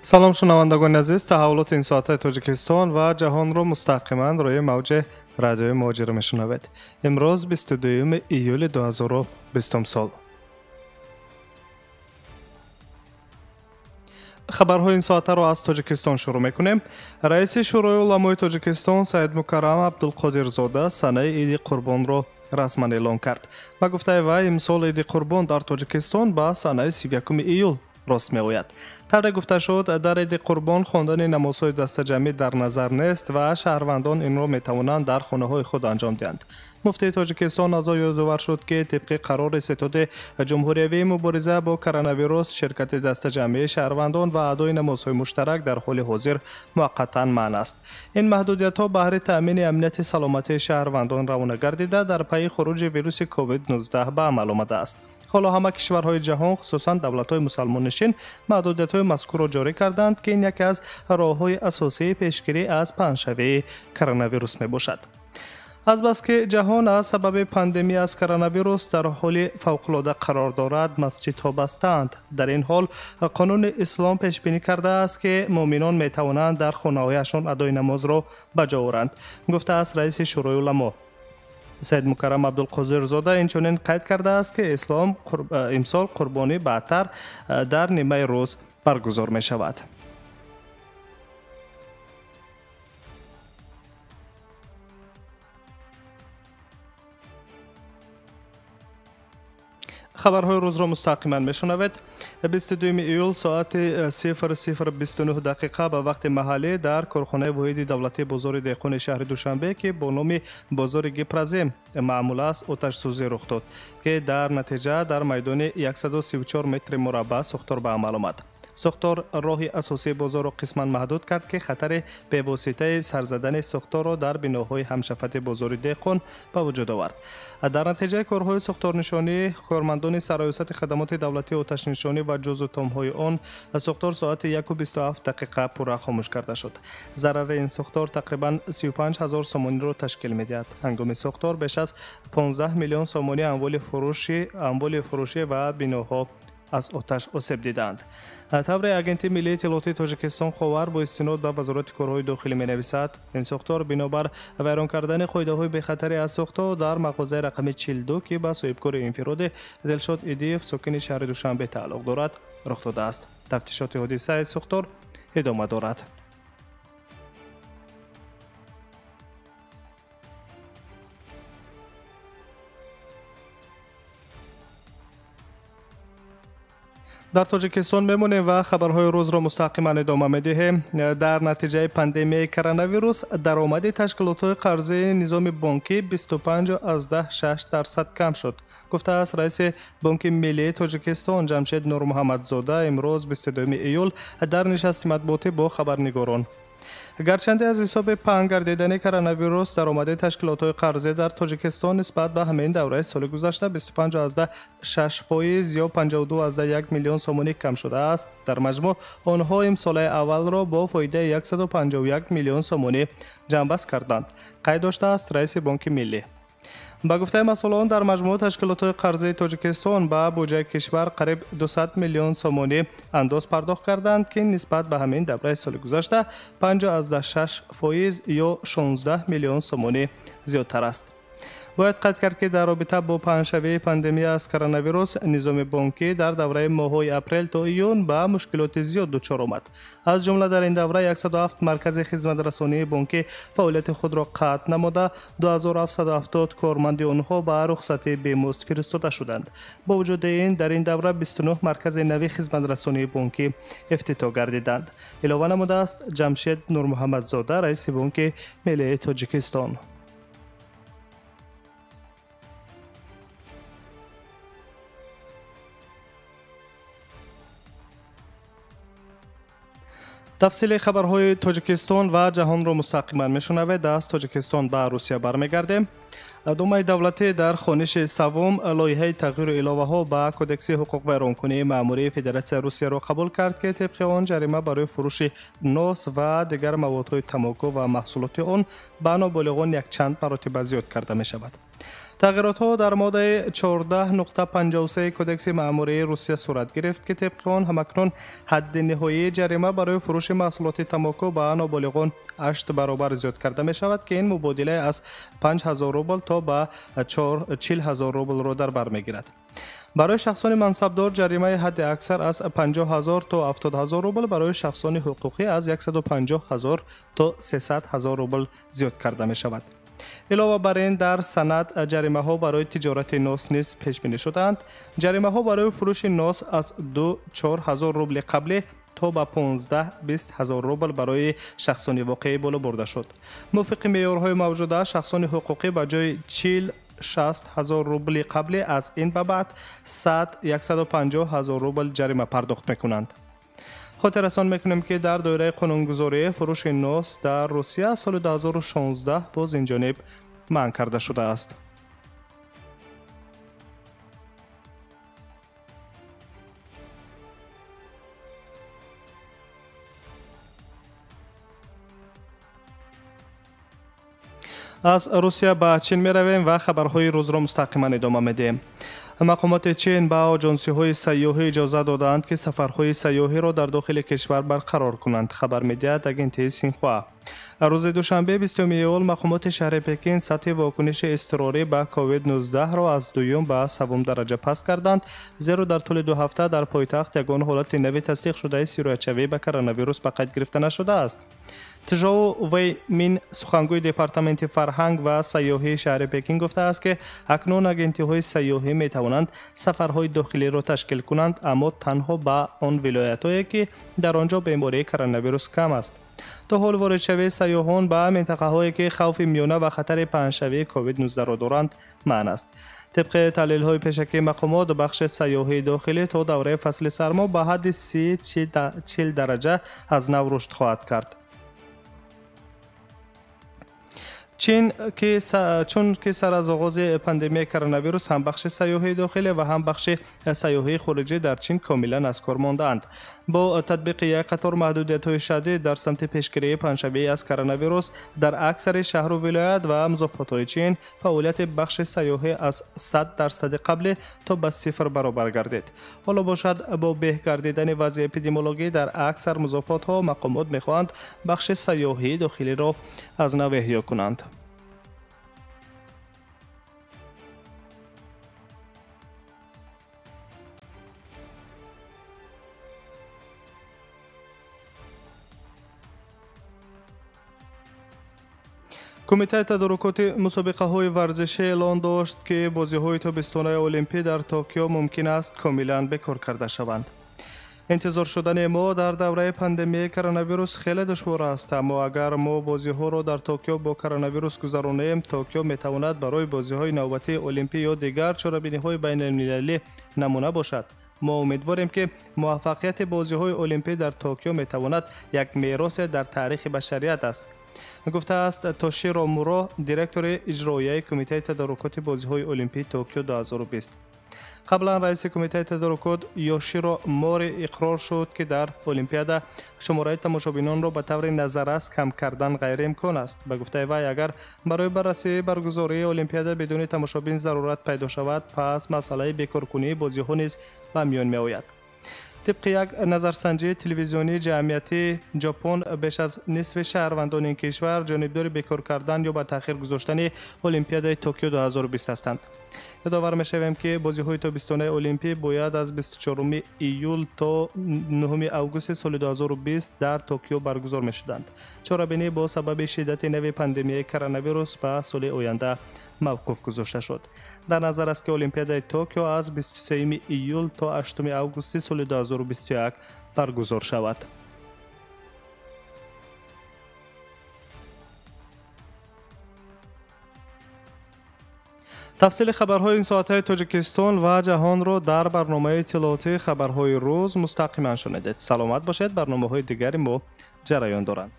салом шунавандагони азиз, таҳаввулоти ин соатаи Тоҷикистон ва ҷаҳонро мустақиман рӯи мавҷи радиои муҳоҷирро мешунавед. Имрӯз 22 июли 2020 сол. хабарҳои ин соатаро аз Тоҷикистон шурӯъ мекунем. Раиси шӯрои уламои Тоҷикистон Саид Мукаррам Абдулқодирзода санаи Иди Қурбонро расман эълон кард. Ба гуфтаи вай, имсол Иди Қурбон дар Тоҷикистон ба санаи 31 июл рост меояд. тавре гуфта шуд, дар Иди Қурбон хондани намозҳои дастаҷамъӣ дар назар нест ва шаҳрвандон инро метавонанд дар хонаҳои худ анҷом диҳанд. муфтии Тоҷикистон азо ёдовар шуд ки тибқи қарори Ситоди ҷумҳуриявии мубориза бо коронавирус, ширкати дастаҷамъии шаҳрвандон ва адои намозҳои муштарак дар ҳоли ҳозир муваққатан манъ аст. ин маҳдудиятҳо баҳри таъмини амнияти саломатии шаҳрвандон равона гардида дар пайи хуруҷи вируси COVID-19 ба амал омадааст. ҳоло ҳама кишварҳои ҷаҳон, хусусан давлатҳои мусалмоннишин, маҳдудиятҳои мазкурро ҷорӣ карданд ки ин яке аз роҳҳои асосии пешгирӣ аз паҳншавии коронавирус мебошад. азбаски ҷаҳон аз сабаби пандемия аз коронавирус дар ҳоли фавқулода қарор дорад, масҷидҳо бастаанд. дар ин ҳол қонуни ислом пешбинӣ кардааст ки муъминон метавонанд дар хонаҳояшон адои намозро ба ҷо оранд, гуфтааст раиси шӯрои уламо. Саид Мукаррам Абдулқодирзода инчунин қайд кардааст ки имсол қурбонӣ баъдтар дар нимаи рӯз баргузор мешавад. хабарҳои рӯзро мустақиман мешунавед. 22 июл соати 00:29 ба вақти маҳаллӣ дар корхонаи воҳиди давлатии бозори деҳқони шаҳри Душанбе ки бо номи бозори Гипразем маъмул аст, оташсӯзӣ рух дод ки дар натиҷа дар майдони 134 метри мураббаъ сохтор ба амал омад. сохтор роҳи асосии бозорро қисман маҳдуд кард ки хатари бевоситаи сарзадани сохторро дар биноҳои ҳамшафати бозори деҳқон ба вуҷуд овард. дар натиҷаи корҳои сохторнишонӣ, кормандони сароясати хадамоти давлатии оташнишонӣ ва ҷузъу томҳои он, сохтор соати 1:27 пурра хомӯш карда шуд. зарари ин сохтор тақрибан 35 000 сомониро ташкил медиҳад. ҳангоми сохтор беш аз 15 миллион сомонӣ амволи фурӯшӣ ва биноҳо аз оташ осеб диданд. тавре агенти миллии иттилоотии Тоҷикистон ховар бо истинод ба вазорати корҳои дохилӣ менависад, ин сохтор бинобар вайрон кардани қоидаҳои бехатари аз сохто дар мағозаи рақами 42 ки ба соҳибкори инфироди Дилшод Идиев сокини шаҳри Душанбе тааллуқ дорад, рух додааст. тафтишоти ҳодисаи сохтор идома дорад. дар Тоҷикистон мемонем ва хабарҳои рӯзро мустақиман идома медиҳем. дар натиҷаи пандемияи коронавирус даромади ташкилотҳои қарзии низоми бонкӣ 25.6% кам шуд, гуфтааст раиси Бонки Миллии Тоҷикистон Ҷамшед Нурмуҳаммадзода имрӯз 22 июл дар нишасти матбуотӣ бо хабарнигорон. гарчанде аз ҳисоби паҳн гардидани коронавирус даромади ташкилотҳои қарзӣ дар Тоҷикистон нисбат ба ҳамаин давраи соли гузашта 25.6% ё 52.1 миллион сомонӣ кам шудааст. дар маҷмӯъ онҳо имсолаи аввалро бо фоидаи 151 миллион сомонӣ ҷамъбаст карданд, қайд доштааст раиси Бонки Миллӣ. ба гуфтаи масъулон, дар маҷмӯъ ташкилотҳои қарзии Тоҷикистон ба буҷаи кишвар қариб 200 миллион сомонӣ андоз пардохт карданд ки нисбат ба ҳамин давраи соли гузашта 5.6% ё 16 миллион сомонӣ зиёдтар аст. бояд қайд кард ки дар робита бо паҳншавии пандемия аз коронавирус низоми бонкӣ дар давраи моҳҳои апрел то июн ба мушкилоти зиёд дучор омад. аз ҷумла дар ин давра 107 маркази хизматрасонии бонкӣ фаъолияти худро қатъ намода 2770 корманди онҳо ба рухсати бемузд фиристода шуданд. бо вуҷуди ин дар ин давра 29 маркази нави хизматрасонии бонкӣ ифтитоҳ гардиданд, илова намудааст Ҷамшед Нурмуҳаммадзода раиси Бонки Миллии Тоҷикистон. тафсили хабарҳои Тоҷикистон ва ҷаҳонро мустақиман мешунавед. аз Тоҷикистон ба Русия бармегардем. думаи давлатӣ дар хониши савум лоиҳаи тағйиру иловаҳо ба кодекси ҳуқуқвайронкунии маъмурии Федератсияи Русияро қабул кард ки тибқи он ҷарима барои фурӯши нос ва дигар маводҳои тамоку ва маҳсулоти он ба ноболиғон якчанд маротиба зиёд карда мешавад. تغییرات ها در ماده 14.53 کدکس مأموری روسیه صورت گرفت که طبق آن همکنون حد نهایی جریمه برای فروش محصولات تنباکو به نابالغان 8 برابر زیاد کرده می شود که این مبادله از 5000 روبل تا به 40000 روبل را در بر می گیرد. برای شخصان منصبدار جریمه حد اکثر از 50000 تا 70000 روبل، برای شخصان حقوقی از 150000 تا 300000 روبل زیاد کرده می شود. علاوه بر این در سند جریمه ها برای تجارت ناس نیز پیش بینی شدند. جریمه ها برای فروش ناس از 2-4000 روبل قبلی تا به 15-20 هزار روبل برای شخصان واقعی بالا برده شد. موافق معیارهای موجوده، شخصان حقوقی به جای 40-60 هزار روبل قبلی از این به بعد 100-150 هزار روبل جریمه پرداخت میکنند. خاطر رسان میکنیم که در دایره قانونگذاری فروش ناس در روسیه سال 2016 باز این جانب منع کرده شده است. از روسیه به چین می رویم و خبرهای روز را مستقیما ادامه میدیم. مقامات چین به آژانسی های سیاحی اجازه دادند که سفرهای سیاحی را در داخل کشور برقرار کنند. خبر می‌دهد اژانس سینخوا. روز دوشنبه 20 ایول مقامات شهر پکین سطح واکنش اضطراری به کووید 19 را از دوم به سوم درجه پس کردند، زیرا در طول 2 هفته در پایتخت یگان حالت نوی تصدیق شده سیرویت شوی به کرونا ویروس به قید گرفته نشده است. تژاو وی مین، سخنگوی دپارتمنت فرهنگ و سیاحی شهر پکین گفته است که اکنون اژنسی‌های سیاحی می توانند سفرهای داخلی را تشکیل کنند، اما تنها به آن ولایت‌هایی که در آنجا بیماری کرونا ویروس کم است. تا حال وارد شوی سیاحان به منطقه هایی که خوف میانه و خطر پنه‌شوی کووید 19 را دارند منع است. طبق تحلیل های پیشکی مقامات، بخش سیاحی داخلی تا دوره فصل سرما به حد 30-40 درجه از نو رشد خواهد کرد. چین چون که سر از آغاز پاندمی کرونا ویروس هم بخش سیاحی داخلی و هم بخش سیاحی خارجی در چین کاملا از کار ماندند. با تطبیق یک قطار محدودیت‌های شدید در سمت پیشگیری پنه‌شوی از کرونا ویروس در اکثر شهر و ولایت و مضافات‌های چین، فعالیت بخش سیاحی از 100% قبل تا به 0 برابر گردید. حالا باشد با بهگردیدن وضع اپیدمیولوژی در اکثر مضافات‌ها، مقامات می‌خواهند بخش سیاحی داخلی را از نو احیا کنند. کمیته تدارکات مسابقه های ورزشی اعلان داشت که بازی های تابستانه المپی در توکیو ممکن است کاملا بکار کرده شوند. انتظار شدن ما در دوره پاندمی کرونا ویروس خیلی دشوار است، اما اگر ما بازی ها را در توکیو با کرونا ویروس گذرانیم، توکیو می تواند برای بازی های نوبتی المپی یا دیگر چاره‌بینی های بین المللی نمونه باشد. ما امیدواریم که موفقیت بازی های المپی در توکیو می تواند یک میراث در تاریخ بشریت است، گفته است توشیرو مورو، دیرکتور اجرایی کمیته تدارکات بازی‌های المپی توکیو 2020. قبلا رئیس کمیته تدارکات یوشیرو موری اقرار شد که در المپیاد شماره تماشابینان را به طور نظررس کم کردن غیر امکان است. به گفته وی اگر برای بررسی برگزاری المپیاد بدون تماشابین ضرورت پیدا شود، پس مسئله بیکارکنی بازی‌ها نیز به میان می‌آید. طبق یک نظرسنجی تلویزیونی جمعیتی ژاپن، بیش از نصف شهروندان این کشور جانبدار بیکار کردن یا به تأخیر گذاشتن المپیاد توکیو 2020 هستند. یادآور می‌شویم که بازی‌های تابستانه المپی باید از 24 ایول تا 9 آگوست سال 2020 در توکیو برگزار می‌شدند. چاره‌بینی با سبب شدت نوی پاندمی کرونا ویروس به سال آینده موقوف گذاشته شد. در نظر است که المپیاد توکیو از 23 ایول تا 8 آگوست سال 2021 برگزار شود. تفصیل خبرهای این ساعت‌های تاجیکستان و جهان را در برنامه اطلاعاتی خبرهای روز مستقیما شنیدید. سلامت باشید. برنامه‌های دیگری ما جریان دارند.